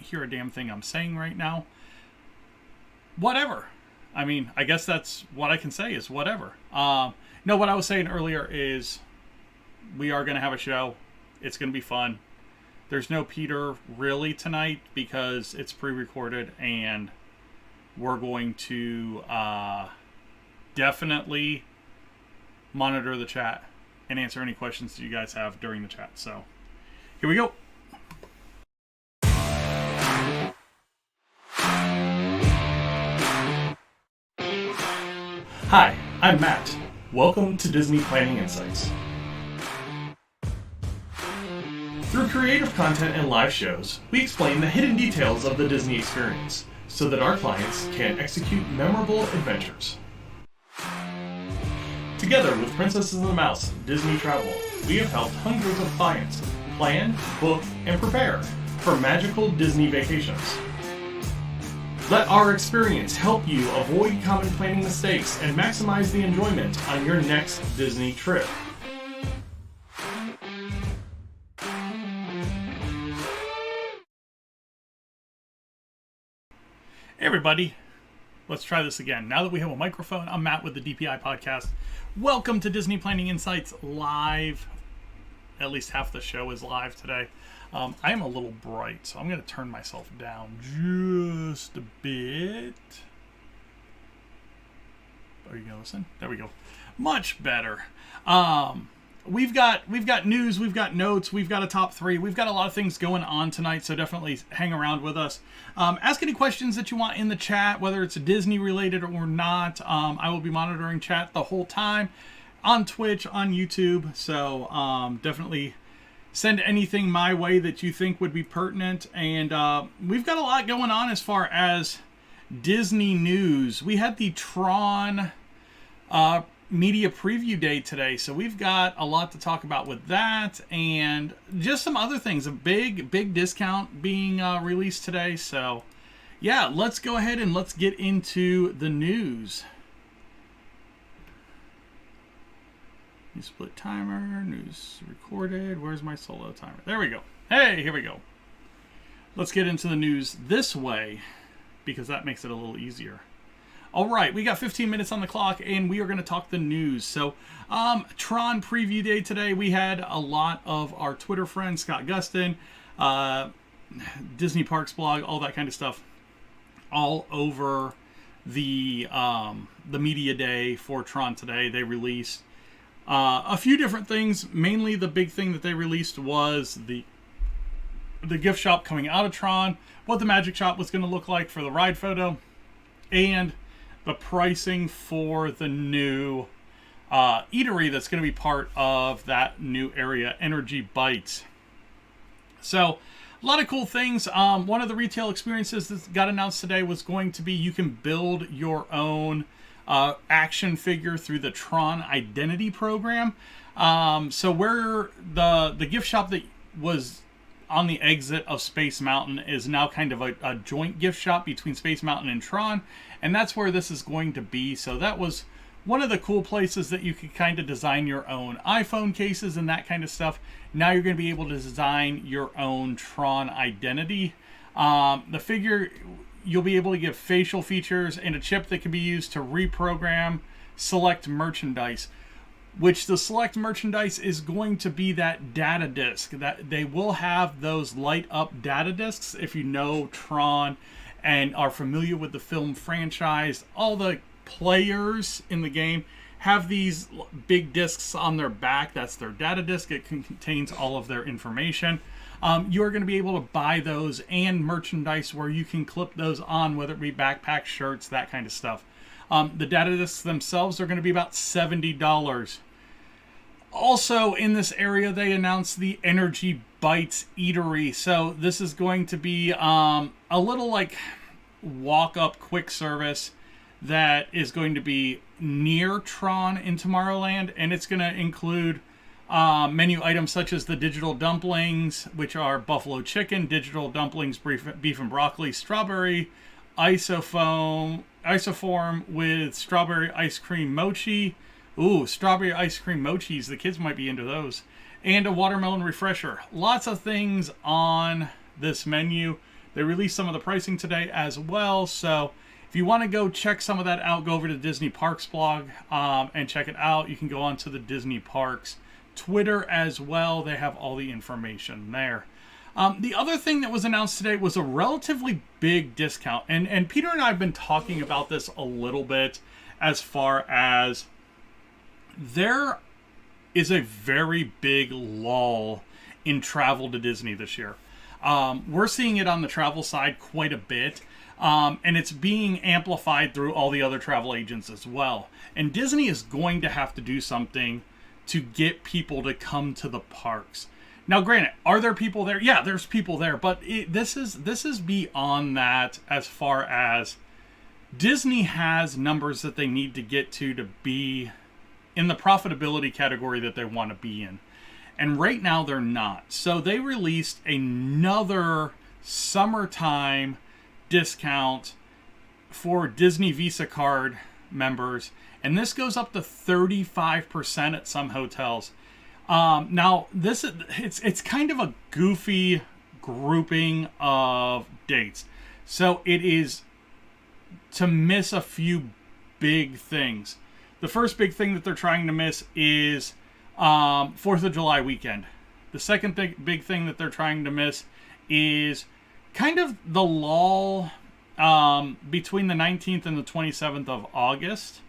hear a damn thing I'm saying right now. Whatever. I mean, I guess that's what I can say is whatever. No, what I was saying earlier is we are going to have a show. It's going to be fun. There's no Peter really tonight because it's pre-recorded, and we're going to definitely monitor the chat and answer any questions that you guys have during the chat. So here we go. Hi, I'm Matt. Welcome to Disney Planning Insights. Through creative content and live shows, we explain the hidden details of the Disney experience so that our clients can execute memorable adventures. Together with Princess and the Mouse Disney Travel, we have helped hundreds of clients plan, book, and prepare for magical Disney vacations. Let our experience help you avoid common planning mistakes and maximize the enjoyment on your next Disney trip. Hey everybody, let's try this again. Now that we have a microphone, I'm Matt with the DPI podcast. Welcome to Disney Planning Insights live. At least half the show is live today. I am a little bright, so I'm going to turn myself down just a bit. Are you going to listen? There we go. Much better. We've got news, we've got notes, we've got a top three. We've got a lot of things going on tonight, so definitely hang around with us. Ask any questions that you want in the chat, whether it's Disney related or not. I will be monitoring chat the whole time on Twitch, on YouTube. So definitely send anything my way that you think would be pertinent. And we've got a lot going on as far as Disney news. We had the Tron media preview day today, so we've got a lot to talk about with that, and just some other things. A big discount being released today. So yeah, let's go ahead and let's get into the news. New split timer, news recorded. Where's my solo timer? There we go. Hey, here we go. Let's get into the news this way because that makes it a little easier. All right, we got 15 minutes on the clock, and we are going to talk the news. So, Tron preview day today. We had a lot of our Twitter friends, Scott Gustin, Disney Parks blog, all that kind of stuff, all over the media day for Tron today. They released a few different things. Mainly, the big thing that they released was the gift shop coming out of Tron, what the magic shop was going to look like for the ride photo, and the pricing for the new eatery that's going to be part of that new area, Energy Bites. So, a lot of cool things. One of the retail experiences that got announced today was going to be you can build your own action figure through the Tron Identity program. So where the gift shop that was on the exit of Space Mountain is now kind of a joint gift shop between Space Mountain and Tron, and that's where this is going to be. So that was one of the cool places that you could kind of design your own iPhone cases and that kind of stuff. Now you're going to be able to design your own Tron Identity. The figure, you'll be able to give facial features and a chip that can be used to reprogram select merchandise, which the select merchandise is going to be that data disc. That they will have those light up data discs. If you know Tron and are familiar with the film franchise, all the players in the game have these big discs on their back. That's their data disc. It contains all of their information. You're going to be able to buy those and merchandise where you can clip those on, whether it be backpacks, shirts, that kind of stuff. The data discs themselves are going to be about $70. Also in this area, they announced the Energy Bites Eatery. So this is going to be a little like walk-up quick service that is going to be near Tron in Tomorrowland, and it's going to include menu items such as the digital dumplings, which are buffalo chicken, digital dumplings, beef and broccoli, strawberry isoform with strawberry ice cream mochi. Ooh, strawberry ice cream mochis. The kids might be into those. And a watermelon refresher. Lots of things on this menu. They released some of the pricing today as well. So if you want to go check some of that out, go over to the Disney Parks blog and check it out. You can go onto the Disney Parks Twitter as well. They have all the information there. The other thing that was announced today was a relatively big discount. And Peter and I have been talking about this a little bit, as far as there is a very big lull in travel to Disney this year. We're seeing it on the travel side quite a bit. And it's being amplified through all the other travel agents as well. And Disney is going to have to do something to get people to come to the parks. Now, granted, are there people there? Yeah, there's people there, but this is beyond that, as far as Disney has numbers that they need to get to be in the profitability category that they want to be in. And right now they're not. So they released another summertime discount for Disney Visa card members, and this goes up to 35% at some hotels. Now this is it's kind of a goofy grouping of dates, so it is to miss a few big things. The first big thing that they're trying to miss is 4th of July weekend. The second big thing that they're trying to miss is kind of the lull between the 19th and the 27th of August.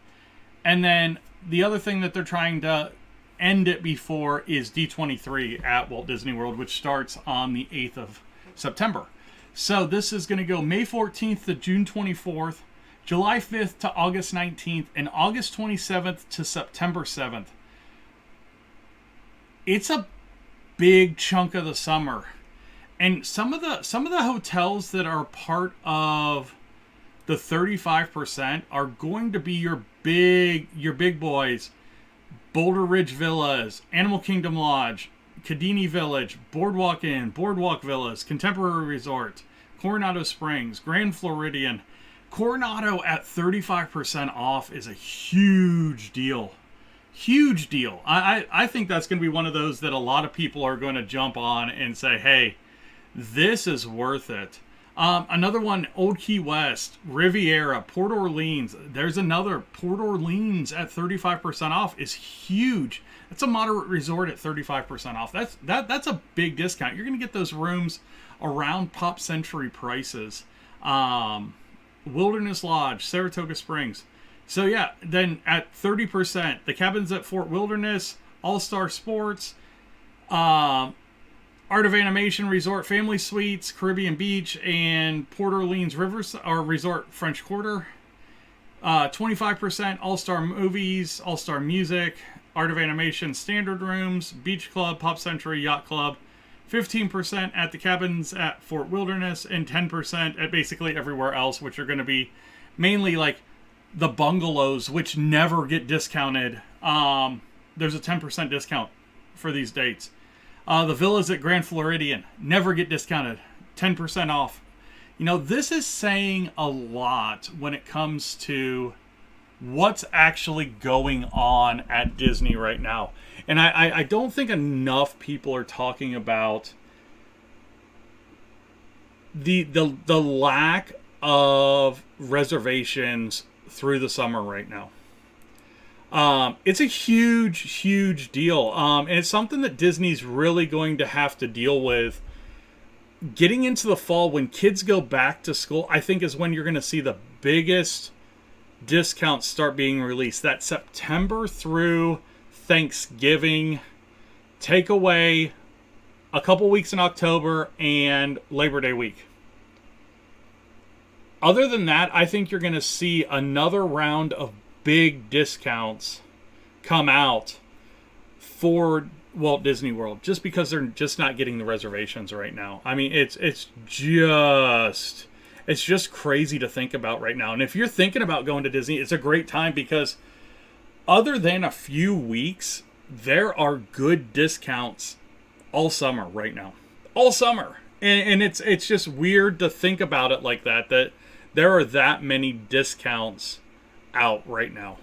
And then the other thing that they're trying to end it before is D23 at Walt Disney World, which starts on the 8th of September. So this is going to go May 14th to June 24th, July 5th to August 19th, and August 27th to September 7th. It's a big chunk of the summer. And some of the hotels that are part of the 35% are going to be your big boys. Boulder Ridge Villas, Animal Kingdom Lodge, Kadini Village, Boardwalk Inn, Boardwalk Villas, Contemporary Resort, Coronado Springs, Grand Floridian. Coronado at 35% off is a huge deal. Huge deal. I think that's going to be one of those that a lot of people are going to jump on and say, hey, this is worth it. Another one, Old Key West, Riviera, Port Orleans. There's another, Port Orleans at 35% off is huge. That's a moderate resort at 35% off. That's a big discount. You're going to get those rooms around Pop Century prices. Wilderness Lodge, Saratoga Springs. So yeah, then at 30%, the cabins at Fort Wilderness, All-Star Sports, Art of Animation Resort Family Suites, Caribbean Beach, and Port Orleans Resort French Quarter. 25% All-Star Movies, All-Star Music, Art of Animation Standard Rooms, Beach Club, Pop Century, Yacht Club. 15% at the cabins at Fort Wilderness, and 10% at basically everywhere else, which are going to be mainly like the bungalows, which never get discounted. There's a 10% discount for these dates. The villas at Grand Floridian never get discounted. 10% off. You know, this is saying a lot when it comes to what's actually going on at Disney right now. And I don't think enough people are talking about the lack of reservations through the summer right now. It's a huge deal. And it's something that Disney's really going to have to deal with. Getting into the fall, when kids go back to school, I think is when you're going to see the biggest discounts start being released. That September through Thanksgiving, take away a couple weeks in October, and Labor Day week. Other than that, I think you're going to see another round of big discounts come out for Walt Disney World, just because they're just not getting the reservations right now. I mean, it's just crazy to think about right now. And if you're thinking about going to Disney, it's a great time, because other than a few weeks, there are good discounts all summer right now. All summer. And it's just weird to think about it like that there are that many discounts out right now.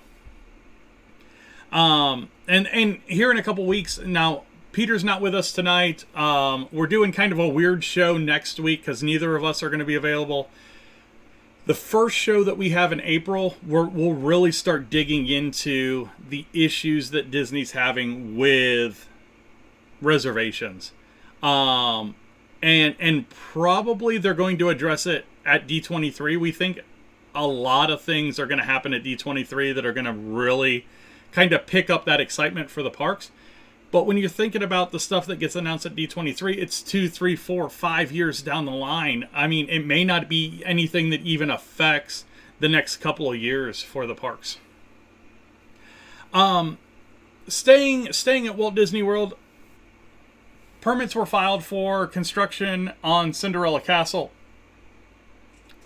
And here in a couple weeks, now Peter's not with us tonight. We're doing kind of a weird show next week because neither of us are going to be available. The first show that we have in April, we'll really start digging into the issues that Disney's having with reservations. And probably they're going to address it at D23. We think a lot of things are going to happen at D23 that are going to really kind of pick up that excitement for the parks. But when you're thinking about the stuff that gets announced at D23, it's 2, 3, 4, 5 years down the line. I mean, it may not be anything that even affects the next couple of years for the parks. Staying at Walt Disney World, permits were filed for construction on Cinderella Castle.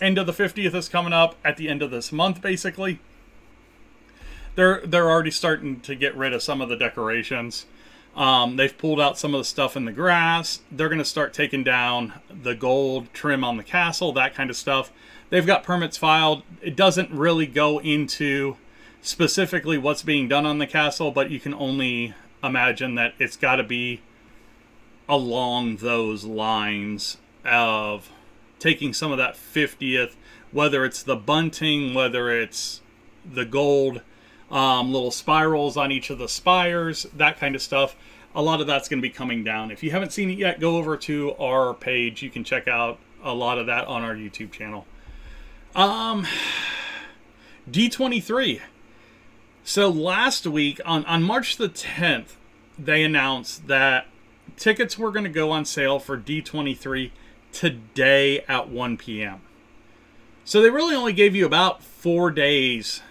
End of the 50th is coming up at the end of this month, basically. They're already starting to get rid of some of the decorations. They've pulled out some of the stuff in the grass. They're going to start taking down the gold trim on the castle, that kind of stuff. They've got permits filed. It doesn't really go into specifically what's being done on the castle, but you can only imagine that it's got to be along those lines of taking some of that 50th, whether it's the bunting, whether it's the gold little spirals on each of the spires, that kind of stuff. A lot of that's going to be coming down. If you haven't seen it yet, go over to our page. You can check out a lot of that on our YouTube channel. D23. So last week, on March the 10th, they announced that tickets were going to go on sale for D23 today at 1 p.m. So they really only gave you about 4 days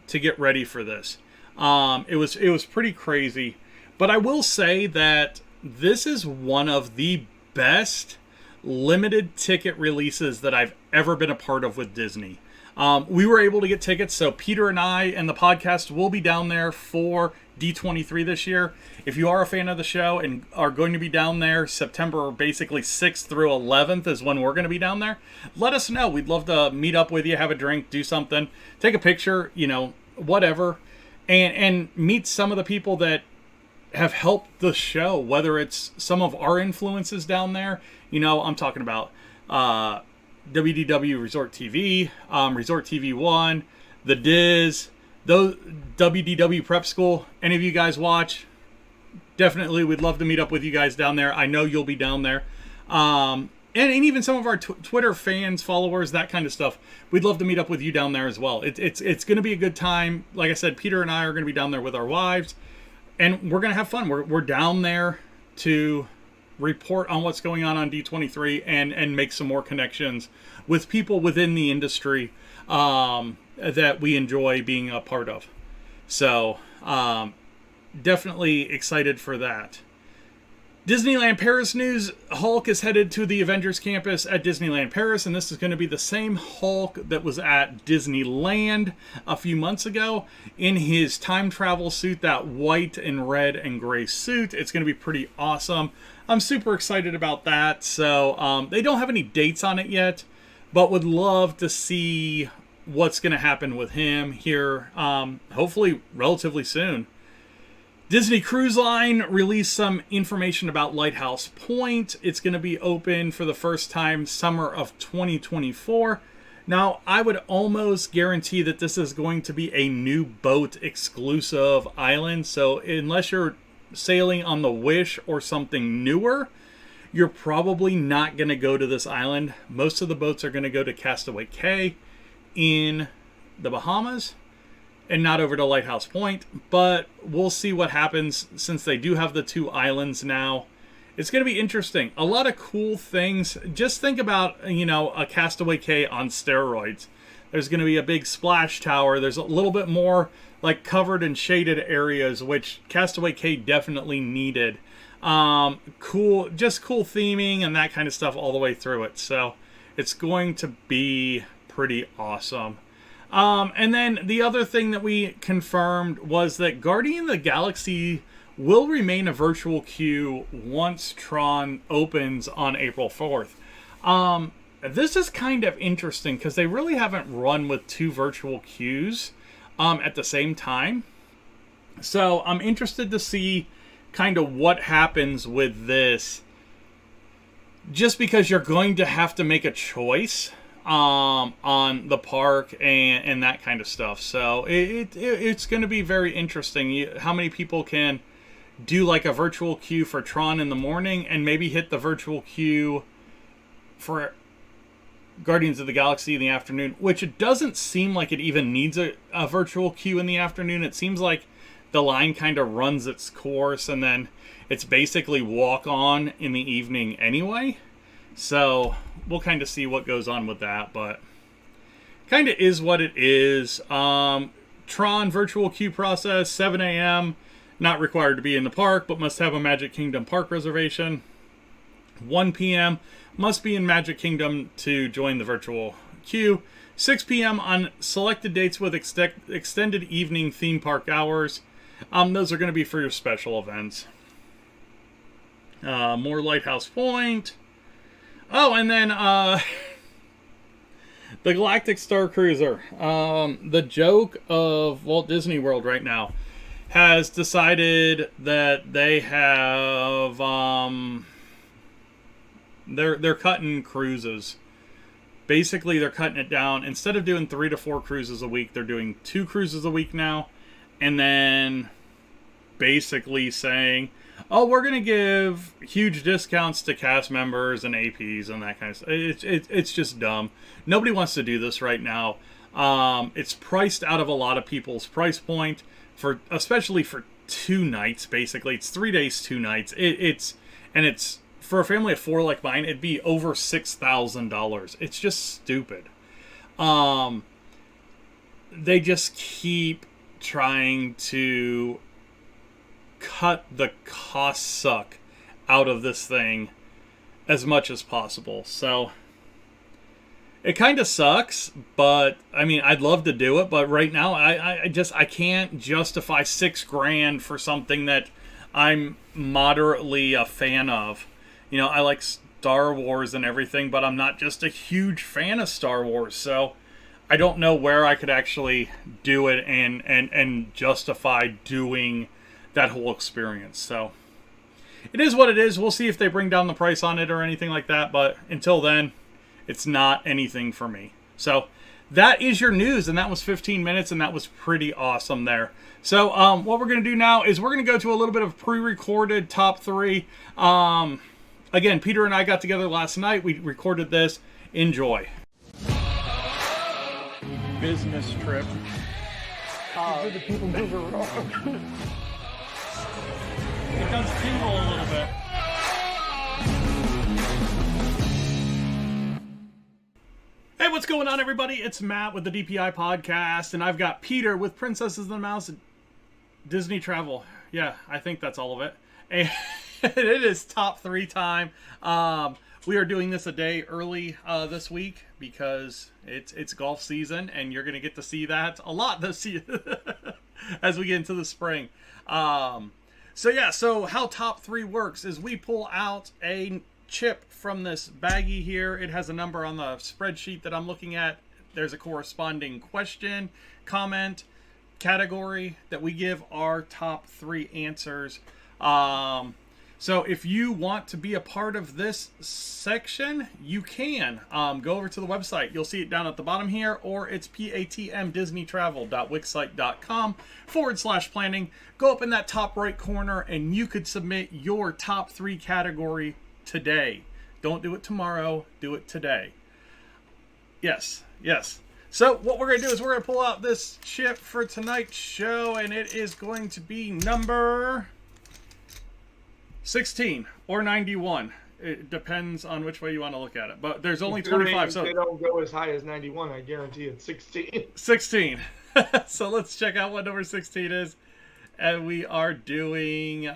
to get ready for this. It was pretty crazy. But I will say that this is one of the best limited ticket releases that I've ever been a part of with Disney. We were able to get tickets, so Peter and I and the podcast will be down there for D23 this year. If you are a fan of the show and are going to be down there, September basically 6th through 11th is when we're going to be down there. Let us know. We'd love to meet up with you, have a drink, do something, take a picture, whatever, and meet some of the people that have helped the show, whether it's some of our influences down there. I'm talking about WDW Resort TV, Resort TV 1, The Diz, those WDW Prep School. Any of you guys watch? Definitely, we'd love to meet up with you guys down there. I know you'll be down there. And even some of our Twitter fans, followers, that kind of stuff. We'd love to meet up with you down there as well. It's going to be a good time. Like I said, Peter and I are going to be down there with our wives. And we're going to have fun. We're down there to report on what's going on D23 and make some more connections with people within the industry that we enjoy being a part of. So definitely excited for that. Disneyland Paris news. Hulk is headed to the Avengers campus at Disneyland Paris, and this is going to be the same Hulk that was at Disneyland a few months ago in his time travel suit, that white and red and gray suit. It's going to be pretty awesome. I'm super excited about that. So they don't have any dates on it yet, but would love to see what's going to happen with him here, hopefully relatively soon. Disney Cruise Line released some information about Lighthouse Point. It's going to be open for the first time summer of 2024. Now, I would almost guarantee that this is going to be a new boat exclusive island. So unless you're sailing on the Wish or something newer, you're probably not going to go to this island. Most of the boats are going to go to Castaway Cay in the Bahamas and not over to Lighthouse Point, but we'll see what happens since they do have the two islands now. It's going to be interesting. A lot of cool things. Just think about, a Castaway Cay on steroids. There's going to be a big splash tower. There's a little bit more like covered and shaded areas, which Castaway Cay definitely needed. Cool theming and that kind of stuff all the way through it. So it's going to be pretty awesome. And then the other thing that we confirmed was that Guardian of the Galaxy will remain a virtual queue once Tron opens on April 4th. This is kind of interesting because they really haven't run with two virtual queues at the same time. So I'm interested to see kind of what happens with this, just because you're going to have to make a choice on the park and that kind of stuff. So it's going to be very interesting. How many people can do like a virtual queue for Tron in the morning and maybe hit the virtual queue for Guardians of the Galaxy in the afternoon, which it doesn't seem like it even needs a virtual queue in the afternoon. It seems like the line kind of runs its course and then it's basically walk on in the evening anyway. So we'll kind of see what goes on with that, but kind of is what it is. Tron virtual queue process, 7 a.m. Not required to be in the park, but must have a Magic Kingdom park reservation. 1 p.m. must be in Magic Kingdom to join the virtual queue. 6 p.m. on selected dates with extended evening theme park hours. Those are going to be for your special events. More Lighthouse Point. Oh, and then the Galactic Star Cruiser. The joke of Walt Disney World right now has decided that they have they're cutting cruises. Basically, they're cutting it down. Instead of doing 3 to 4 cruises a week, they're doing 2 cruises a week now, and then basically saying, oh, we're going to give huge discounts to cast members and APs and that kind of stuff. It's just dumb. Nobody wants to do this right now. It's priced out of a lot of people's price point, especially for 2 nights, basically. It's 3 days, 2 nights. It's for a family of 4 like mine, it'd be over $6,000. It's just stupid. They just keep trying to cut the cost suck out of this thing as much as possible. So it kind of sucks, but I mean, I'd love to do it, but right now I can't justify $6,000 for something that I'm moderately a fan of. You know, I like Star Wars and everything, but I'm not just a huge fan of Star Wars, so I don't know where I could actually do it and justify doing that whole experience. So it is what it is. We'll see if they bring down the price on it or anything like that, but until then, it's not anything for me. So that is your news, and that was 15 minutes, and that was pretty awesome there. So what we're going to do now is we're going to go to a little bit of pre-recorded top 3. Again, Peter and I got together last night. We recorded this. Enjoy. Business trip. The people move around. It does tingle a little bit. Hey, what's going on, everybody? It's Matt with the DPI podcast, and I've got Peter with Princesses and the Mouse at Disney Travel. Yeah, I think that's all of it. And it is top 3 time. We are doing this a day early this week because it's golf season, and you're going to get to see that a lot this year as we get into the spring. So how top 3 works is we pull out a chip from this baggie here. It has a number on the spreadsheet that I'm looking at. There's a corresponding question, comment, category that we give our top 3 answers. So if you want to be a part of this section, you can go over to the website. You'll see it down at the bottom here, or it's patmdisneytravel.wixsite.com/planning. Go up in that top right corner and you could submit your top 3 category today. Don't do it tomorrow, do it today. Yes. So what we're going to do is we're going to pull out this chip for tonight's show, and it is going to be number 16 or 91. It depends on which way you want to look at it. But there's only 25. So they don't go as high as 91. I guarantee it's 16. 16. So let's check out what number 16 is. And we are doing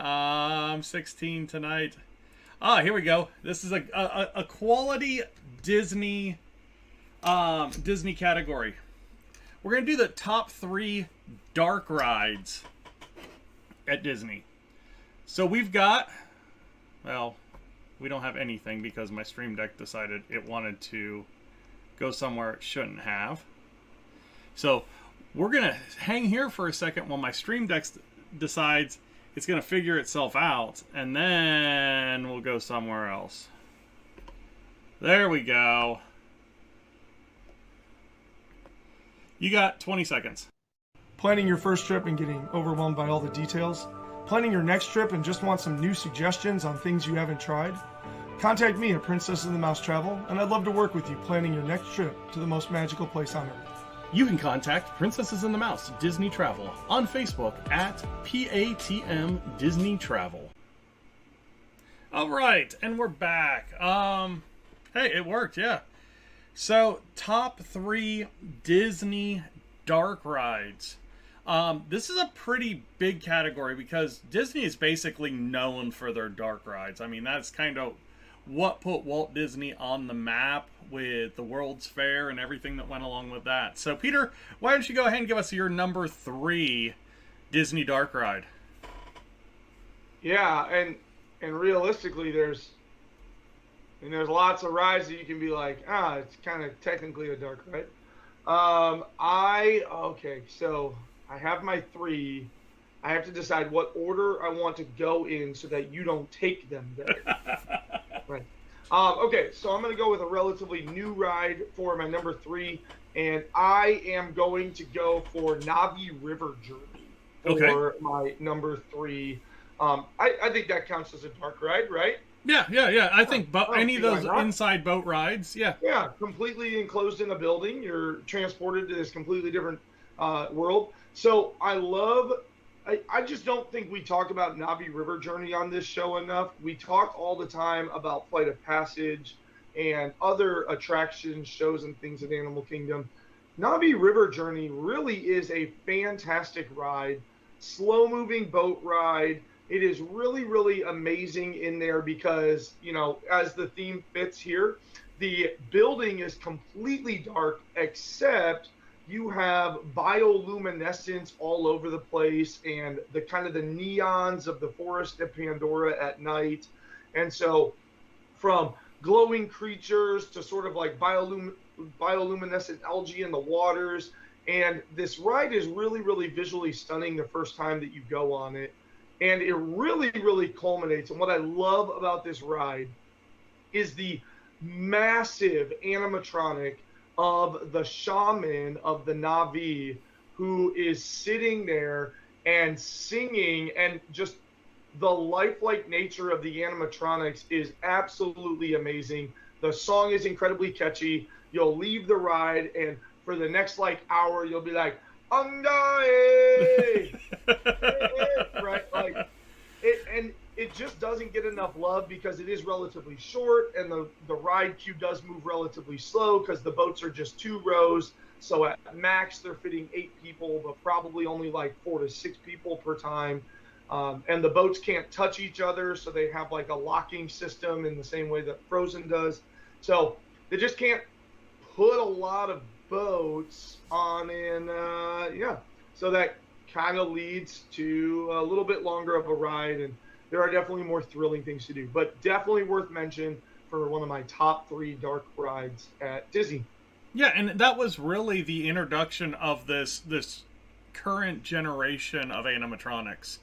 16 tonight. Here we go. This is a quality Disney category. We're going to do the top 3 dark rides at Disney. So we've got, well, we don't have anything because my Stream Deck decided it wanted to go somewhere it shouldn't have. So we're going to hang here for a second while my Stream Deck decides it's going to figure itself out, and then we'll go somewhere else. There we go. You got 20 seconds. Planning your first trip and getting overwhelmed by all the details? Planning your next trip and just want some new suggestions on things you haven't tried? Contact me at Princess of the Mouse Travel, and I'd love to work with you planning your next trip to the most magical place on earth. You can contact Princesses and the Mouse Disney Travel on Facebook at PATM Disney Travel. All right, and we're back. Hey, it worked, yeah. So, top 3 Disney dark rides. This is a pretty big category because Disney is basically known for their dark rides. I mean, that's kind of what put Walt Disney on the map with the World's Fair and everything that went along with that. So, Peter, why don't you go ahead and give us your number 3 Disney dark ride? Yeah, and realistically, there's lots of rides that you can be like, it's kind of technically a dark ride. Okay, so I have my 3. I have to decide what order I want to go in so that you don't take them there. Right. Okay, so I'm going to go with a relatively new ride for my number 3, and I am going to go for Navi River Journey for my number 3. I think that counts as a dark ride, right? Yeah. I think any of those inside boat rides, yeah. Yeah, completely enclosed in a building. You're transported to this completely different world. So I just don't think we talk about Navi River Journey on this show enough. We talk all the time about Flight of Passage and other attractions, shows, and things at Animal Kingdom. Navi River Journey really is a fantastic ride, slow-moving boat ride. It is really, really amazing in there because, as the theme fits here, the building is completely dark except you have bioluminescence all over the place and the kind of the neons of the Forest of Pandora at night. And so from glowing creatures to sort of like bioluminescent algae in the waters. And this ride is really, really visually stunning the first time that you go on it. And it really, really culminates. And what I love about this ride is the massive animatronic of the shaman of the Na'vi who is sitting there and singing, and just the lifelike nature of the animatronics is absolutely amazing. The song is incredibly catchy. You'll leave the ride, and for the next hour, you'll be like, Angai! Right? It just doesn't get enough love because it is relatively short, and the ride queue does move relatively slow because the boats are just 2 rows. So at max, they're fitting 8 people, but probably only 4 to 6 people per time. And the boats can't touch each other, so they have a locking system in the same way that Frozen does. So they just can't put a lot of boats on so that kind of leads to a little bit longer of a ride, and there are definitely more thrilling things to do, but definitely worth mention for one of my top 3 dark rides at Disney. Yeah, and that was really the introduction of this current generation of animatronics.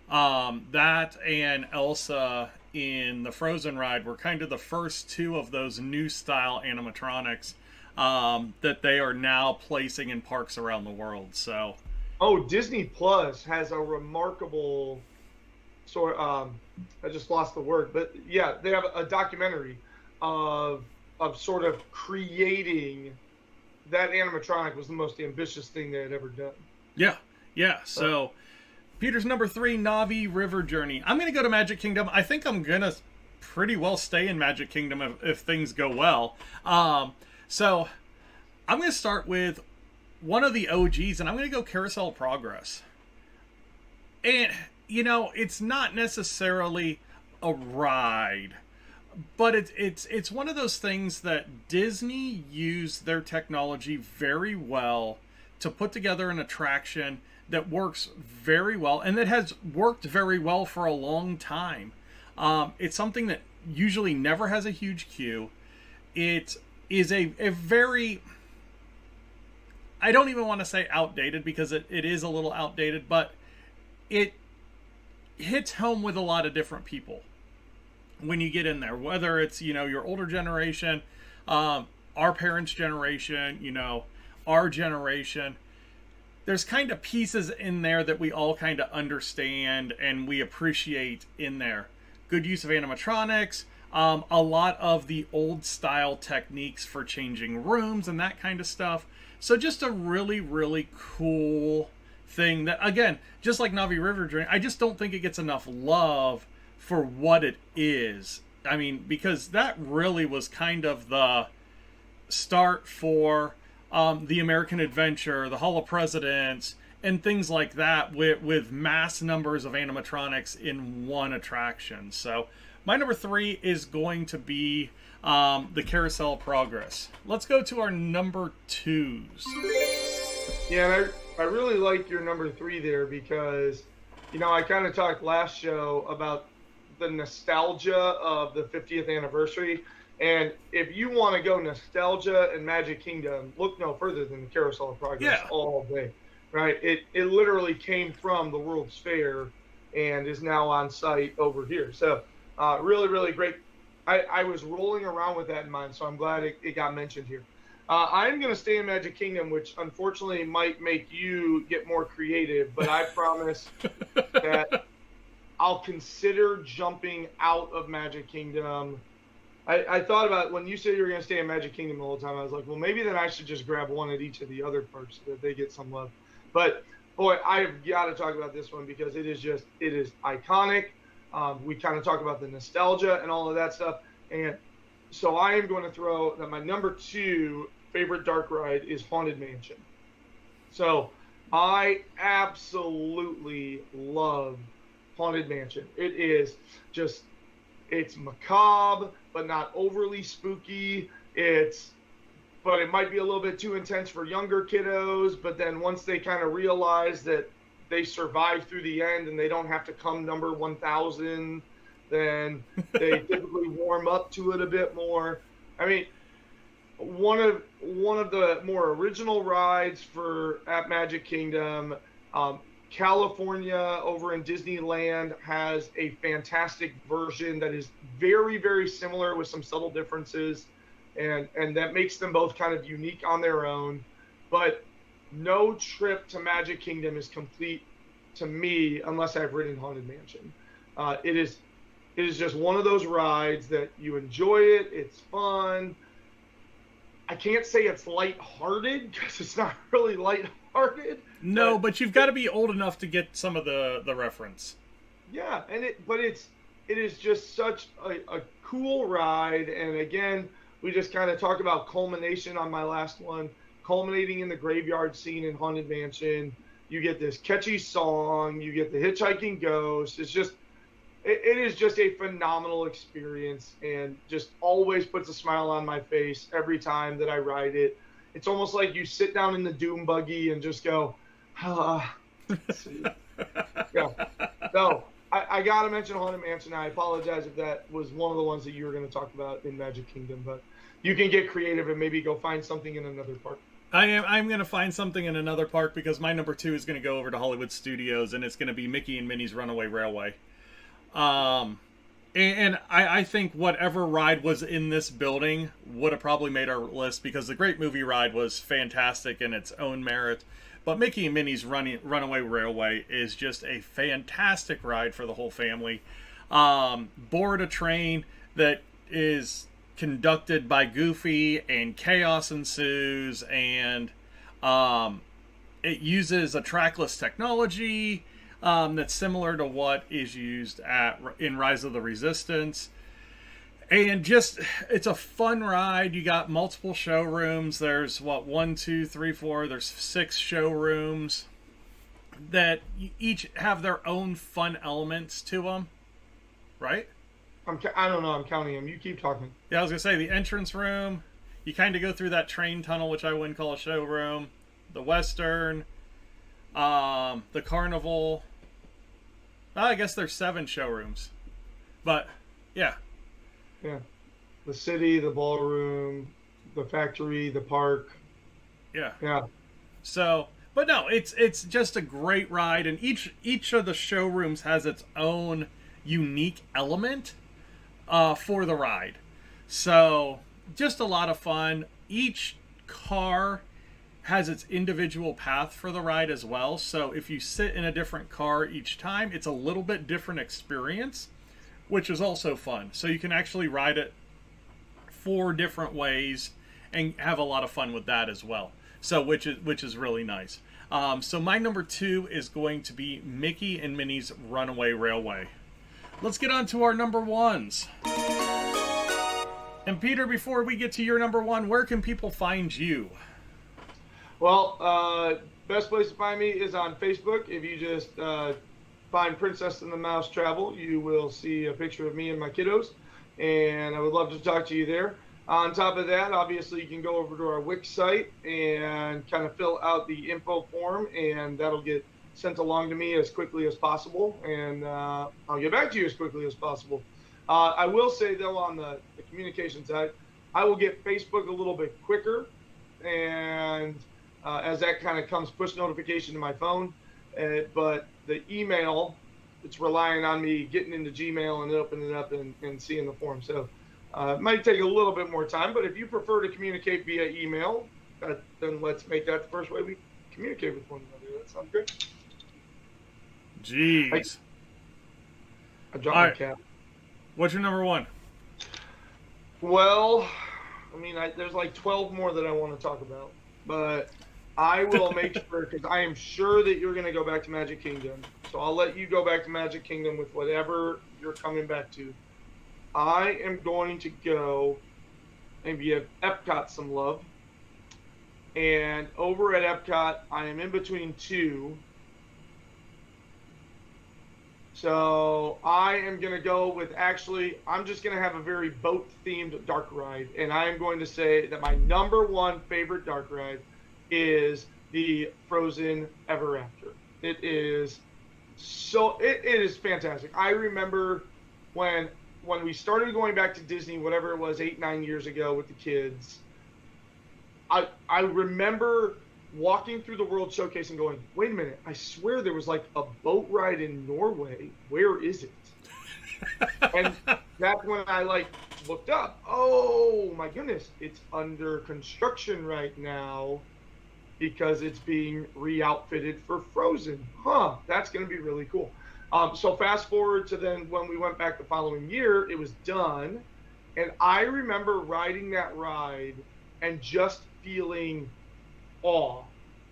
That and Elsa in the Frozen ride were kind of the first 2 of those new style animatronics that they are now placing in parks around the world. So, Disney Plus has a remarkable I just lost the word, but yeah, they have a documentary of sort of creating that animatronic. Was the most ambitious thing they had ever done. Yeah. So, Peter's number 3, Navi River Journey. I'm going to go to Magic Kingdom. I think I'm going to pretty well stay in Magic Kingdom if things go well. So, I'm going to start with one of the OGs, and I'm going to go Carousel Progress. And, it's not necessarily a ride, but it's one of those things that Disney used their technology very well to put together an attraction that works very well, and that has worked very well for a long time. It's something that usually never has a huge queue. It is a very, I don't even want to say outdated because it is a little outdated, but it hits home with a lot of different people when you get in there, whether it's, your older generation, our parents' generation, our generation. There's kind of pieces in there that we all kind of understand and we appreciate in there. Good use of animatronics, a lot of the old style techniques for changing rooms and that kind of stuff. So just a really, really cool thing that, again, just like Navi River Journey, I just don't think it gets enough love for what it is. I mean, because that really was kind of the start for the American Adventure, the Hall of Presidents, and things like that with mass numbers of animatronics in one attraction. So my number 3 is going to be the Carousel of Progress. Let's go to our number 2s. Yeah, and I really like your number 3 there because, I kind of talked last show about the nostalgia of the 50th anniversary. And if you want to go nostalgia and Magic Kingdom, look no further than the Carousel of Progress all day, right? It literally came from the World's Fair and is now on site over here. So really, really great. I was rolling around with that in mind, so I'm glad it got mentioned here. I'm going to stay in Magic Kingdom, which unfortunately might make you get more creative, but I promise that I'll consider jumping out of Magic Kingdom. I thought about when you said you were going to stay in Magic Kingdom the whole time. I was like, well, maybe then I should just grab one at each of the other parks so that they get some love. But boy, I've got to talk about this one because it is iconic. We kind of talk about the nostalgia and all of that stuff. And so I am going to throw that my number 2 favorite dark ride is Haunted Mansion. So I absolutely love Haunted Mansion. It is just, it's macabre, but not overly spooky. But it might be a little bit too intense for younger kiddos. But then once they kind of realize that they survive through the end and they don't have to come number 1,000, then they typically warm up to it a bit more. I mean, one of the more original rides at Magic Kingdom, California over in Disneyland has a fantastic version that is very, very similar with some subtle differences, and that makes them both kind of unique on their own. But no trip to Magic Kingdom is complete to me unless I've ridden Haunted Mansion. It is just one of those rides that you enjoy it. It's fun. I can't say it's lighthearted because it's not really lighthearted. No, but you've got to be old enough to get some of the reference. Yeah, but it is just such a cool ride. And again, we just kind of talked about culmination on my last one, culminating in the graveyard scene in Haunted Mansion. You get this catchy song, you get the hitchhiking ghost. It is just a phenomenal experience and just always puts a smile on my face every time that I ride it. It's almost like you sit down in the Doom buggy and just go, yeah. So I got to mention Haunted Mansion. I apologize if that was one of the ones that you were going to talk about in Magic Kingdom, but you can get creative and maybe go find something in another park. I'm going to find something in another park because my number 2 is going to go over to Hollywood Studios, and it's going to be Mickey and Minnie's Runaway Railway. And I think whatever ride was in this building would have probably made our list because the Great Movie Ride was fantastic in its own merit. But Mickey and Minnie's Runaway Railway is just a fantastic ride for the whole family. Board a train that is conducted by Goofy and chaos ensues, and it uses a trackless technology that's similar to what is used in Rise of the Resistance. And just, it's a fun ride. You got multiple showrooms. There's, 1, 2, 3, 4. There's 6 showrooms that each have their own fun elements to them. Right? I don't know. I'm counting them. You keep talking. Yeah, I was going to say, the entrance room. You kind of go through that train tunnel, which I wouldn't call a showroom. The Western. The Carnival. I guess there's 7 showrooms. But, yeah. Yeah. The city, the ballroom, the factory, the park. Yeah. Yeah. So, But no, it's just a great ride, and each of the showrooms has its own unique element for the ride. So just a lot of fun. Each car has its individual path for the ride as well. So if you sit in a different car each time, it's a little bit different experience, which is also fun. So you can actually ride it 4 different ways and have a lot of fun with that as well. So which is really nice. So my number 2 is going to be Mickey and Minnie's Runaway Railway. Let's get on to our number 1s. And Peter, before we get to your number 1, where can people find you? Well, best place to find me is on Facebook. If you just find Princess and the Mouse Travel, you will see a picture of me and my kiddos, and I would love to talk to you there. On top of that, obviously, you can go over to our Wix site and kind of fill out the info form, and that'll get sent along to me as quickly as possible, and I'll get back to you as quickly as possible. I will say, though, on the communication side, I will get Facebook a little bit quicker, and as that kind of comes push notification to my phone, but the email, it's relying on me getting into Gmail and opening it up and seeing the form. So it might take a little bit more time, but if you prefer to communicate via email, then let's make that the first way we communicate with one another. That sounds good. Jeez. I dropped my cap. What's your number 1? Well, I mean, there's like 12 more that I want to talk about, but I will make sure, because I am sure that you're going to go back to Magic Kingdom. So I'll let you go back to Magic Kingdom with whatever you're coming back to. I am going to go and give Epcot some love. And over at Epcot, I am in between 2. So I am going to go with, I'm just going to have a very boat-themed dark ride. And I am going to say that my number 1 favorite dark ride is the Frozen Ever After. It is fantastic. I remember when we started going back to Disney, whatever it was, 8-9 years ago with the kids, I remember walking through the World Showcase and going, wait a minute, I swear there was like a boat ride in Norway. Where is it? And that's when I looked up. Oh my goodness, it's under construction right now because it's being re-outfitted for Frozen. That's going to be really cool. So fast forward to then when we went back the following year, it was done. And I remember riding that ride and just feeling awe.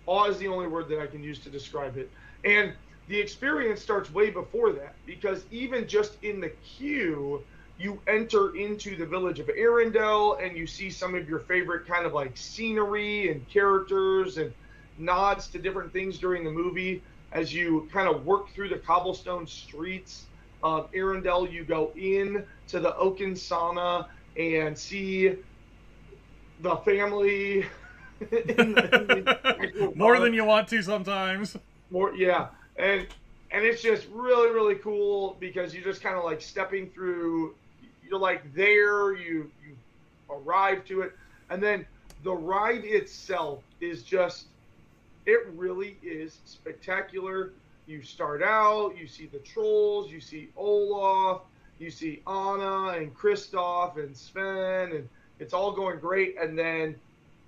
Awe is the only word that I can use to describe it. And the experience starts way before that, because even just in the queue, you enter into the village of Arendelle and you see some of your favorite kind of like scenery and characters and nods to different things during the movie. As you kind of work through the cobblestone streets of Arendelle, you go in to the Oaken Sauna and see the family. More than you want to sometimes. Yeah. And it's just really, really cool because you're just kind of like stepping through, you're like there, you arrive to it. And then the ride itself is just, it really is spectacular. You start out, you see the trolls, you see Olaf, you see Anna and Kristoff and Sven, and it's all going great. And then,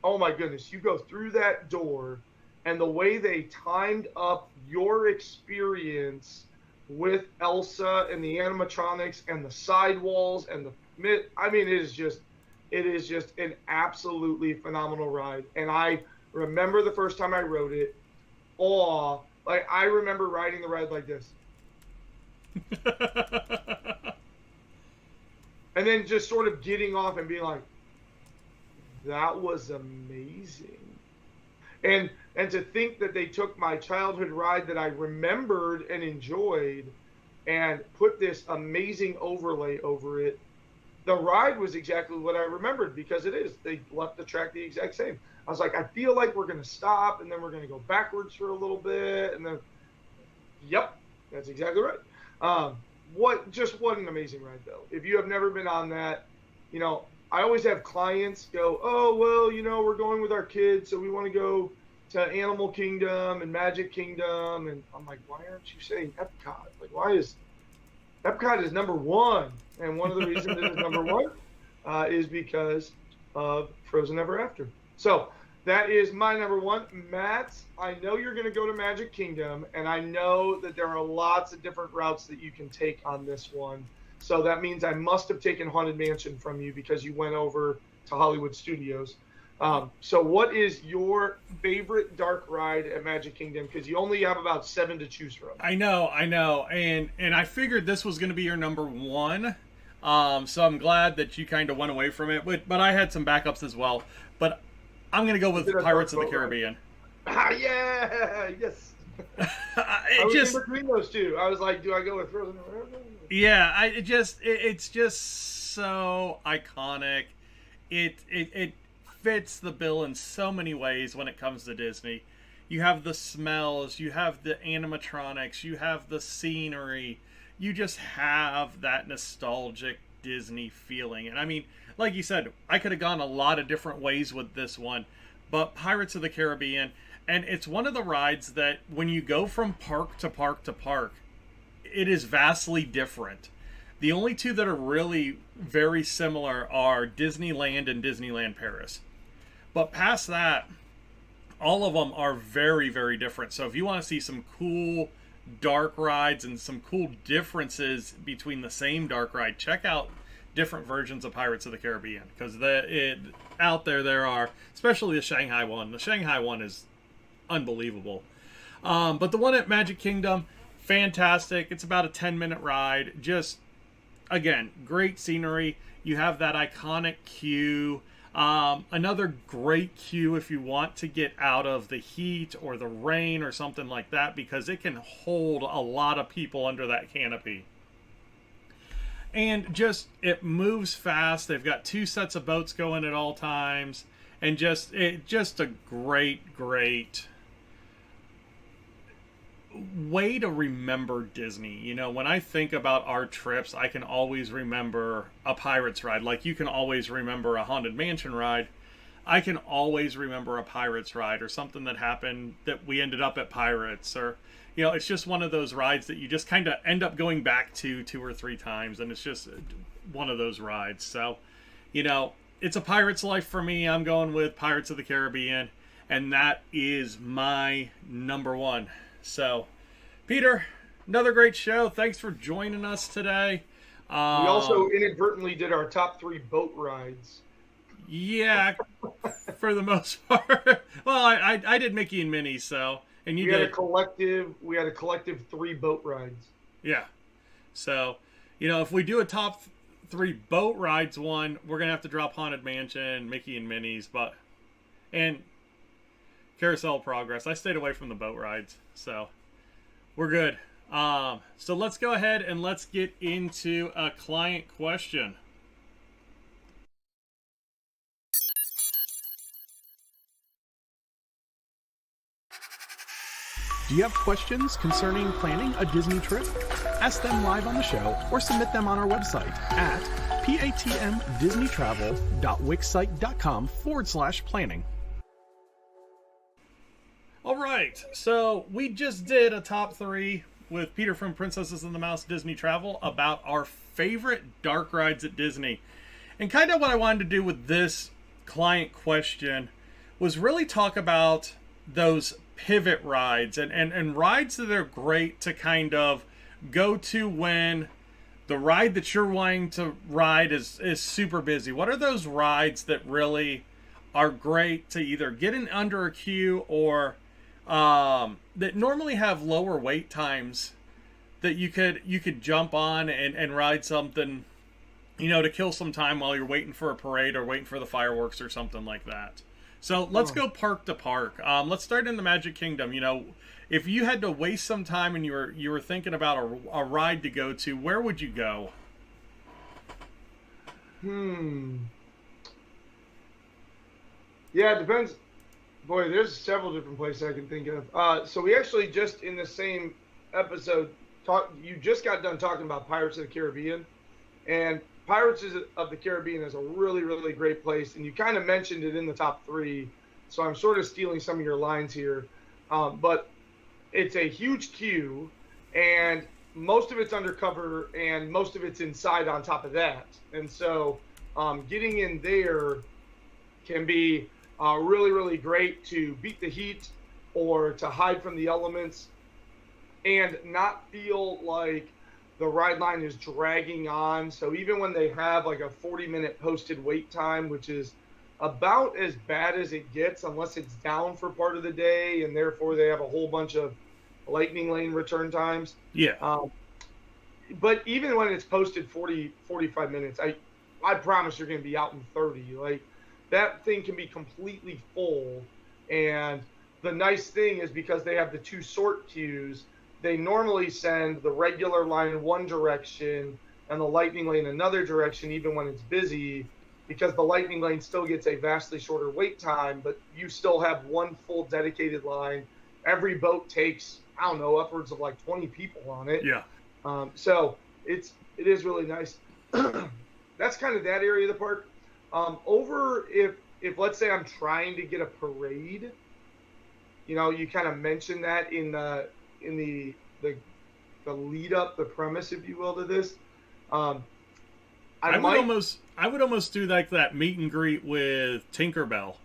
oh my goodness, you go through that door, and the way they timed up your experience with Elsa and the animatronics and the sidewalls and it is just an absolutely phenomenal ride. And I remember the first time I rode it, I remember riding the ride like this. And then just sort of getting off and being like, that was amazing. And to think that they took my childhood ride that I remembered and enjoyed and put this amazing overlay over it. The ride was exactly what I remembered, because it is. They left the track the exact same. I was like, I feel like we're going to stop and then we're going to go backwards for a little bit. And then, yep, that's exactly right. What an amazing ride, though. If you have never been on that, I always have clients go, oh, well, we're going with our kids, so we want to go to Animal Kingdom and Magic Kingdom, and I'm like, why aren't you saying Epcot? Like, why is Epcot is number one? And one of the reasons it is number one is because of Frozen Ever After. So that is my number one. Matt, I know you're going to go to Magic Kingdom, and I know that there are lots of different routes that you can take on this one. So that means I must have taken Haunted Mansion from you because you went over to Hollywood Studios. So what is your favorite dark ride at Magic Kingdom? Because you only have about 7 to choose from. I know. And I figured this was going to be your number one. So I'm glad that you kind of went away from it. But I had some backups as well. But I'm going to go with Pirates of the Caribbean. Ah, yeah, yes. I was in between those two. I was like, do I go with Frozen? Yeah, it's just so iconic. It fits the bill in so many ways when it comes to Disney. You have the smells, you have the animatronics, you have the scenery. You just have that nostalgic Disney feeling. And I mean, like you said, I could have gone a lot of different ways with this one, but Pirates of the Caribbean, and it's one of the rides that when you go from park to park to park, it is vastly different. The only two that are really very similar are Disneyland and Disneyland Paris. But past that, all of them are very, very different. So if you want to see some cool dark rides and some cool differences between the same dark ride, check out different versions of Pirates of the Caribbean. Because out there are, especially the Shanghai one. The Shanghai one is unbelievable. But the one at Magic Kingdom, fantastic. It's about a 10-minute ride. Just, again, great scenery. You have that iconic queue. Another great queue if you want to get out of the heat or the rain or something like that, because it can hold a lot of people under that canopy. And just, it moves fast. They've got 2 sets of boats going at all times. And just a great way to remember Disney. You know, when I think about our trips, I can always remember a Pirates ride. Like you can always remember a Haunted Mansion ride. I can always remember a Pirates ride or something that happened that we ended up at Pirates, or, you know, it's just one of those rides that you just kind of end up going back to 2 or 3 times, and it's just one of those rides. So, you know, it's a Pirates life for me. I'm going with Pirates of the Caribbean, and that is my number one. So, Peter, another great show. Thanks for joining us today. We also inadvertently did our top 3 boat rides. Yeah, for the most part. Well, I did Mickey and Minnie, so, and you did. We had a collective 3 boat rides. Yeah. So, you know, if we do a top 3 boat rides one, we're gonna have to drop Haunted Mansion, Mickey and Minnie's, and Carousel of Progress. I stayed away from the boat rides, so we're good. So let's go ahead and let's get into a client question. Do you have questions concerning planning a Disney trip? Ask them live on the show or submit them on our website at patmdisneytravel.wixsite.com/planning. All right, so we just did a top 3 with Peter from Princesses and the Mouse Disney Travel about our favorite dark rides at Disney. And kind of what I wanted to do with this client question was really talk about those pivot rides and rides that are great to kind of go to when the ride that you're wanting to ride is super busy. What are those rides that really are great to either get in under a queue or that normally have lower wait times that you could jump on and ride something, you know, to kill some time while you're waiting for a parade or waiting for the fireworks or something like that. So let's go park to park. Let's start in the Magic Kingdom. You know, if you had to waste some time and you were thinking about a ride to go to, where would you go? Yeah, it depends. Boy, there's several different places I can think of. So we actually just in the same episode you just got done talking about Pirates of the Caribbean, and Pirates of the Caribbean is a really, really great place, and you kind of mentioned it in the top 3. so I'm sort of stealing some of your lines here. But it's a huge queue, and most of it's undercover, and most of it's inside on top of that. And so getting in there can be really, really great to beat the heat or to hide from the elements and not feel like the ride line is dragging on. So even when they have like a 40-minute posted wait time, which is about as bad as it gets unless it's down for part of the day, and therefore they have a whole bunch of lightning lane return times. Yeah. But even when it's posted 45 minutes, I promise you're going to be out in 30. Like, that thing can be completely full. And the nice thing is, because they have the 2 sort queues, they normally send the regular line one direction and the lightning lane another direction, even when it's busy, because the lightning lane still gets a vastly shorter wait time, but you still have one full dedicated line. Every boat takes, I don't know, upwards of like 20 people on it. Yeah. So it is really nice. That's kind of that area of the park. Over if let's say I'm trying to get a parade, you kind of mentioned that in the lead up, the premise, if you will, to this. I would almost do like that meet and greet with Tinkerbell.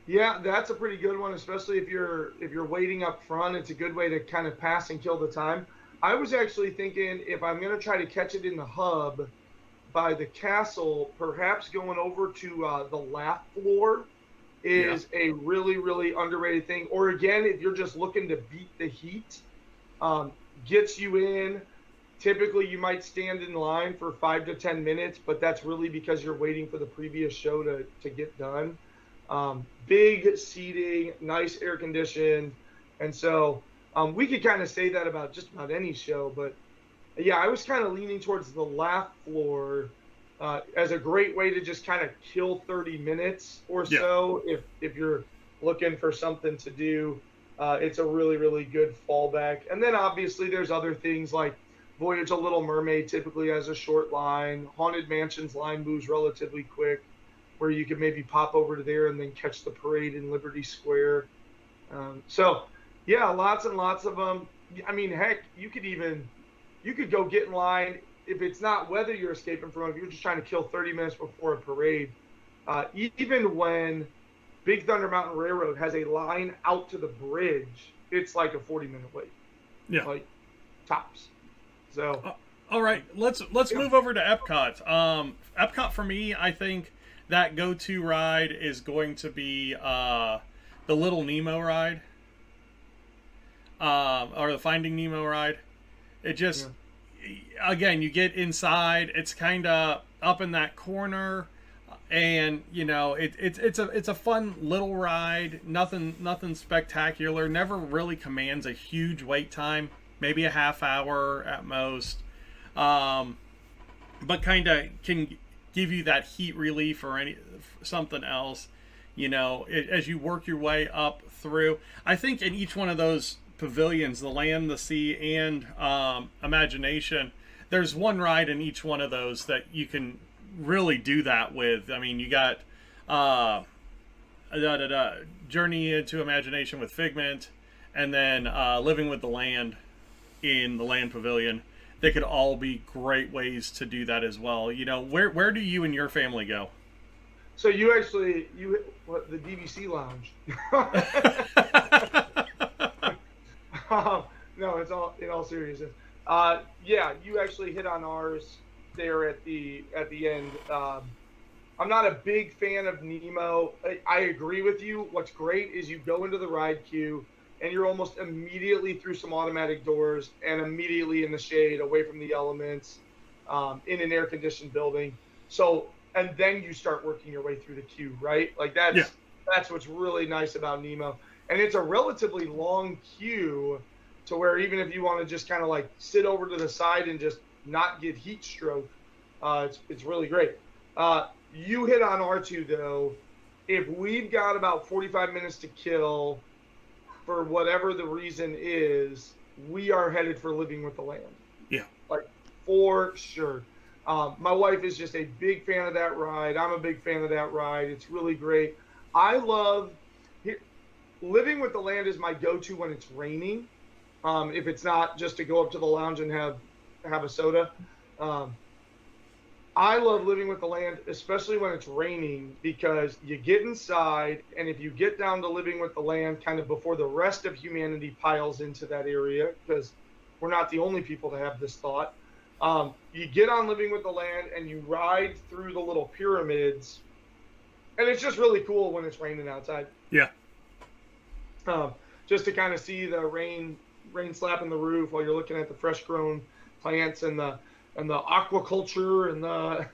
Yeah, that's a pretty good one, especially if you're waiting up front. It's a good way to kind of pass and kill the time. I was actually thinking, if I'm going to try to catch it in the hub by the castle, perhaps going over to the laugh floor is a really, really underrated thing. Or again, if you're just looking to beat the heat, gets you in. Typically, you might stand in line for 5 to 10 minutes, but that's really because you're waiting for the previous show to get done. Big seating, nice air conditioned, and so we could kind of say that about just about any show. But yeah, I was kind of leaning towards the laugh floor as a great way to just kind of kill 30 minutes or so. If you're looking for something to do, it's a really, really good fallback. And then obviously there's other things like Voyage of Little Mermaid typically has a short line. Haunted Mansion's line moves relatively quick, where you could maybe pop over to there and then catch the parade in Liberty Square. So yeah, lots and lots of them. I mean, heck, you could go get in line if it's not weather you're escaping from. If you're just trying to kill 30 minutes before a parade, even when Big Thunder Mountain Railroad has a line out to the bridge, it's like a 40-minute wait. Yeah, like tops. So all right, let's move over to Epcot. Epcot for me, I think that go-to ride is going to be the Little Nemo ride, or the Finding Nemo ride. It just, again, you get inside. It's kind of up in that corner, and it's a fun little ride. Nothing spectacular. Never really commands a huge wait time. Maybe a half hour at most, but kind of can give you that heat relief or something else, as you work your way up through. I think in each one of those pavilions, the land, the sea, and Imagination, there's one ride in each one of those that you can really do that with. I mean, you got Journey into Imagination with Figment, and then Living with the Land in the Land Pavilion. They could all be great ways to do that as well. Where do you and your family go? So you the DVC lounge. No, it's all in all seriousness. Yeah, you actually hit on ours there at the end. I'm not a big fan of Nemo. I agree with you. What's great is you go into the ride queue and you're almost immediately through some automatic doors and immediately in the shade, away from the elements, in an air-conditioned building. So, and then you start working your way through the queue, right? Like that's what's really nice about Nemo. And it's a relatively long queue to where even if you want to just kind of like sit over to the side and just not get heat stroke, it's really great. You hit on R2 though. If we've got about 45 minutes to kill, for whatever the reason is, we are headed for Living with the Land. Yeah. Like, for sure. My wife is just a big fan of that ride. I'm a big fan of that ride. It's really great. I love Living with the Land is my go-to when it's raining. If it's not, just to go up to the lounge and have a soda. I love Living with the Land, especially when it's raining, because you get inside, and if you get down to Living with the Land kind of before the rest of humanity piles into that area, because we're not the only people to have this thought, you get on Living with the Land and you ride through the little pyramids, and it's just really cool when it's raining outside. Yeah. Just to kind of see the rain slapping the roof while you're looking at the fresh grown plants and the aquaculture and the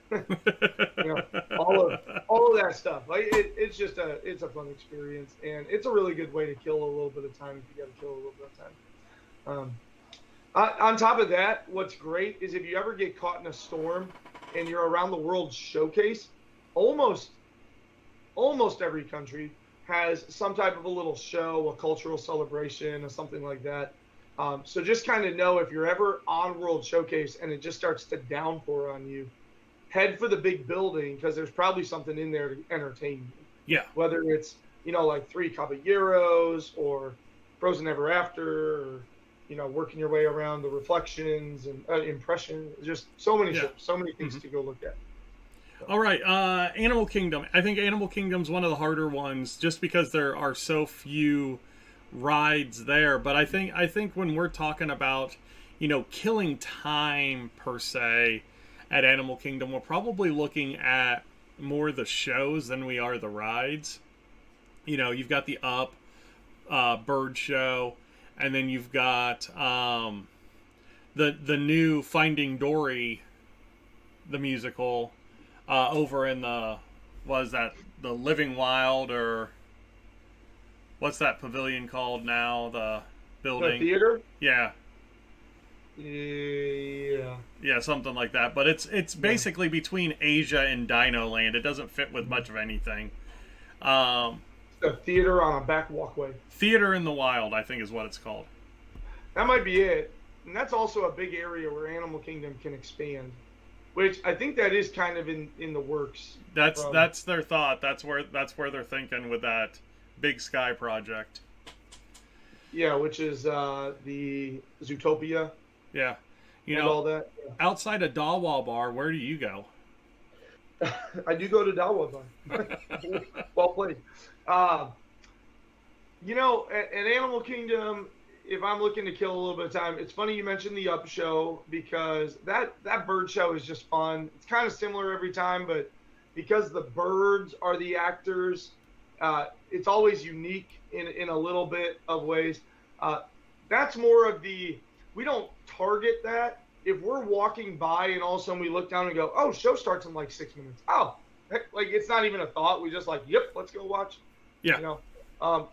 all of that stuff. Like it's a fun experience, and it's a really good way to kill a little bit of time if you got to kill a little bit of time. On top of that, what's great is if you ever get caught in a storm and you're around the world showcase, almost every country has some type of a little show, a cultural celebration, or something like that. So just kind of know if you're ever on World Showcase and it just starts to downpour on you, head for the big building, because there's probably something in there to entertain you. Yeah. Whether it's, like 3 Caballeros or Frozen Ever After, or, working your way around the reflections and impressions. Just so many shows, so many things to go look at. All right, Animal Kingdom. I think Animal Kingdom's one of the harder ones, just because there are so few rides there. But I think when we're talking about, killing time per se at Animal Kingdom, we're probably looking at more the shows than we are the rides. You've got the Up bird show, and then you've got the new Finding Dory, the musical, over in the Living Wild, or what's that pavilion called now? The building. The theater? Yeah. Yeah. Yeah, something like that. But it's basically between Asia and Dino Land. It doesn't fit with much of anything. A theater on a back walkway. Theater in the Wild, I think, is what it's called. That might be it. And that's also a big area where Animal Kingdom can expand, which I think that is kind of in the works. That's their thought. That's where they're thinking with that Big Sky project. Yeah, which is the Zootopia. Yeah. All that. Yeah. Outside of Dawa Bar, where do you go? I do go to Dawa Bar. Well played. At Animal Kingdom, if I'm looking to kill a little bit of time, it's funny you mentioned the Up show, because that bird show is just fun. It's kind of similar every time, but because the birds are the actors, it's always unique in a little bit of ways. That's more of we don't target that. If we're walking by and all of a sudden we look down and go, oh, show starts in like 6 minutes. Oh, heck, like it's not even a thought. We just like, yep, let's go watch. Yeah.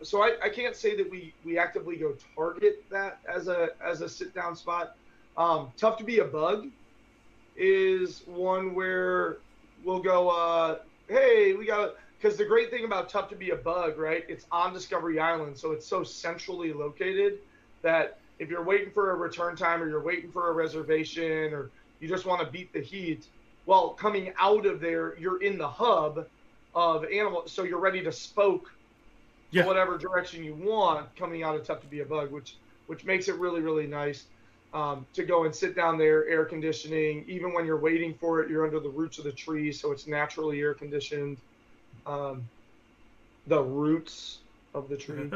So I can't say that we actively go target that as a sit down spot. Tough to Be a Bug is one where we'll go, hey, we got, because the great thing about Tough to Be a Bug, right? It's on Discovery Island, so it's so centrally located that if you're waiting for a return time, or you're waiting for a reservation, or you just want to beat the heat, well, coming out of there, you're in the hub of Animal, so you're ready to spoke whatever direction you want coming out of Tough to Be a Bug, which makes it really, really nice to go and sit down there, air conditioning. Even when you're waiting for it, you're under the roots of the trees, so it's naturally air conditioned. The roots of the tree.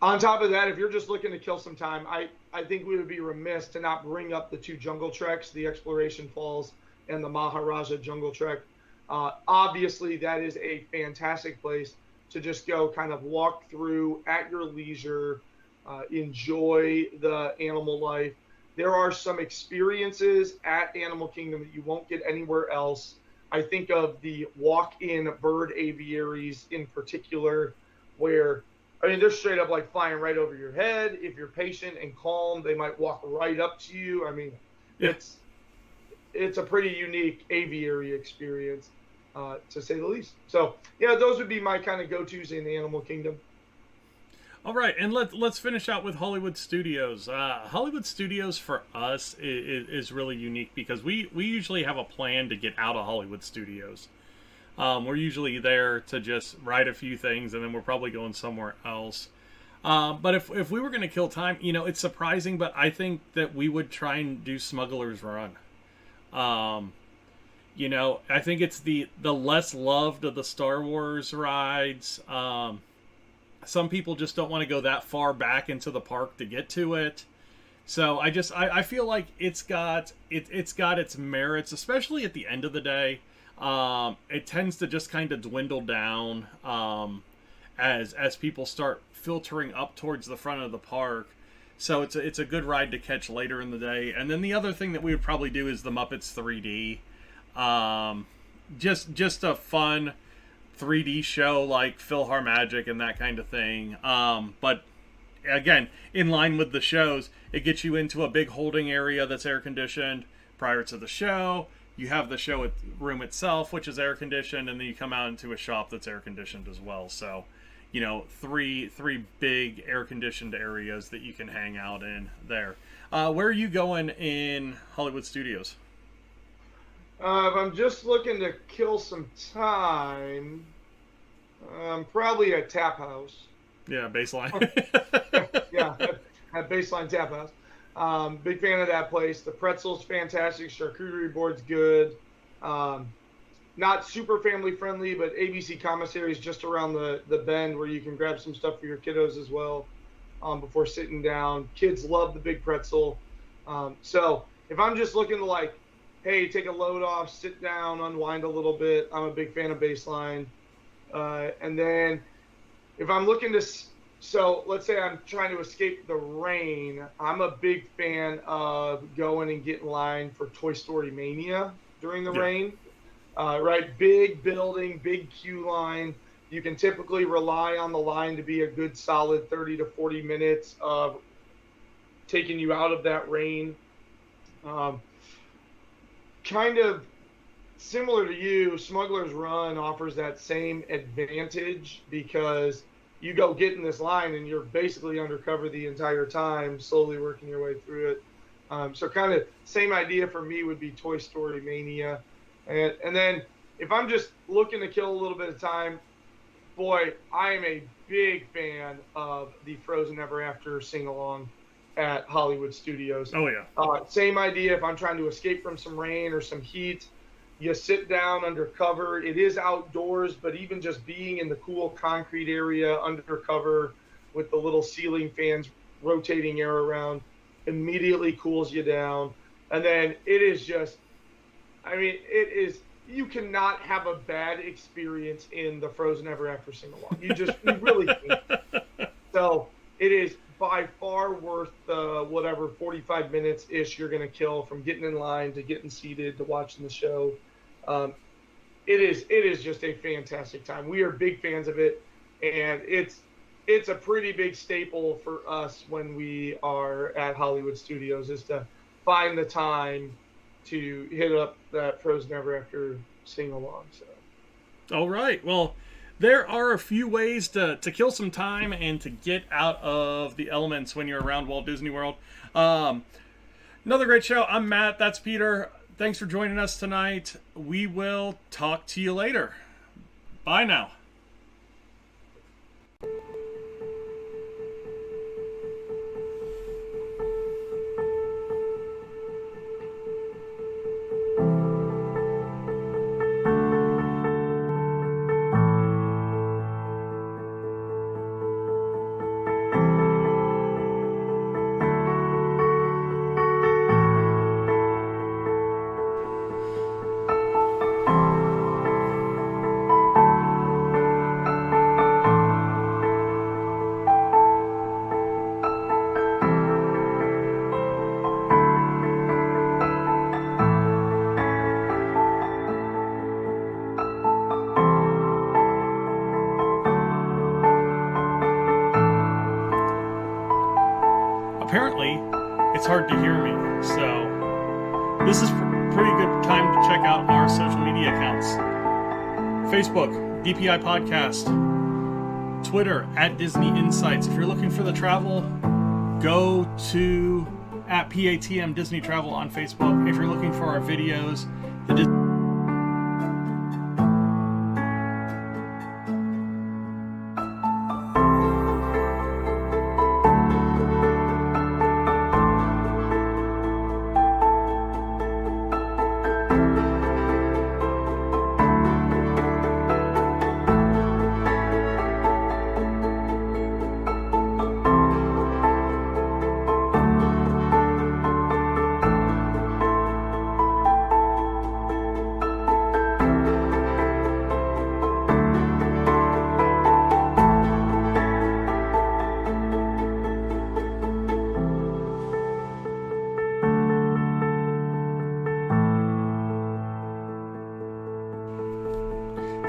On top of that, if you're just looking to kill some time, I think we would be remiss to not bring up the 2 jungle treks, the Exploration Falls and the Maharaja Jungle Trek. Obviously, that is a fantastic place to just go kind of walk through at your leisure, enjoy the animal life. There are some experiences at Animal Kingdom that you won't get anywhere else. I think of the walk-in bird aviaries in particular, where, they're straight up like flying right over your head. If you're patient and calm, they might walk right up to you. It's a pretty unique aviary experience, to say the least. So, those would be my kind of go-tos in the Animal Kingdom. All right, and let's finish out with Hollywood Studios. Hollywood Studios for us is really unique, because we usually have a plan to get out of Hollywood Studios. We're usually there to just ride a few things, and then we're probably going somewhere else. But if we were going to kill time, it's surprising, but I think that we would try and do Smuggler's Run. I think it's the less loved of the Star Wars rides. Some people just don't want to go that far back into the park to get to it. So I feel like it's got its merits, especially at the end of the day. It tends to just kind of dwindle down as people start filtering up towards the front of the park. So it's a good ride to catch later in the day. And then the other thing that we would probably do is the Muppets 3D. Just a fun 3D show like PhilharMagic and that kind of thing. But again, in line with the shows, it gets you into a big holding area that's air conditioned prior to the show. You have the show room itself, which is air conditioned, and then you come out into a shop that's air conditioned as well. So, three big air conditioned areas that you can hang out in there. Where are you going in Hollywood Studios? If I'm just looking to kill some time, probably a Tap House. Yeah, Baseline. Yeah, at Baseline Tap House. Big fan of that place. The pretzel's fantastic. Charcuterie board's good. Not super family friendly, but ABC Commissary is just around the bend where you can grab some stuff for your kiddos as well before sitting down. Kids love the big pretzel. So if I'm just looking to hey, take a load off, sit down, unwind a little bit, I'm a big fan of Baseline. And then if I'm looking to... So let's say I'm trying to escape the rain. I'm a big fan of going and get in line for Toy Story Mania during the rain. Right, big building, big queue line. You can typically rely on the line to be a good solid 30 to 40 minutes of taking you out of that rain. Kind of similar to you, Smuggler's Run offers that same advantage because you go get in this line and you're basically undercover the entire time, slowly working your way through it. So kind of same idea for me would be Toy Story Mania. And then if I'm just looking to kill a little bit of time, boy, I am a big fan of the Frozen Ever After sing-along at Hollywood Studios. Oh, yeah. Same idea if I'm trying to escape from some rain or some heat. You sit down under cover. It is outdoors, but even just being in the cool concrete area under cover with the little ceiling fans rotating air around immediately cools you down. And then it is just, you cannot have a bad experience in the Frozen Ever After sing-along. You really can't. So it is by far worth the 45 minutes-ish you're going to kill from getting in line to getting seated to watching the show. It is just a fantastic time. We are big fans of it, and it's a pretty big staple for us when we are at Hollywood Studios is to find the time to hit up that Frozen Ever After sing-along. So. All right. Well, there are a few ways to kill some time and to get out of the elements when you're around Walt Disney World. Another great show. I'm Matt. That's Peter. Thanks for joining us tonight. We will talk to you later. Bye now. Apparently, it's hard to hear me, so this is pretty good time to check out our social media accounts. Facebook, DPI Podcast, Twitter, @Disney Insights. If you're looking for the travel, go to @PATM Disney Travel on Facebook. If you're looking for our videos, the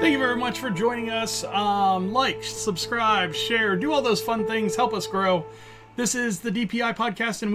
Thank you very much for joining us. Like, subscribe, share, do all those fun things. Help us grow. This is the DPI podcast, and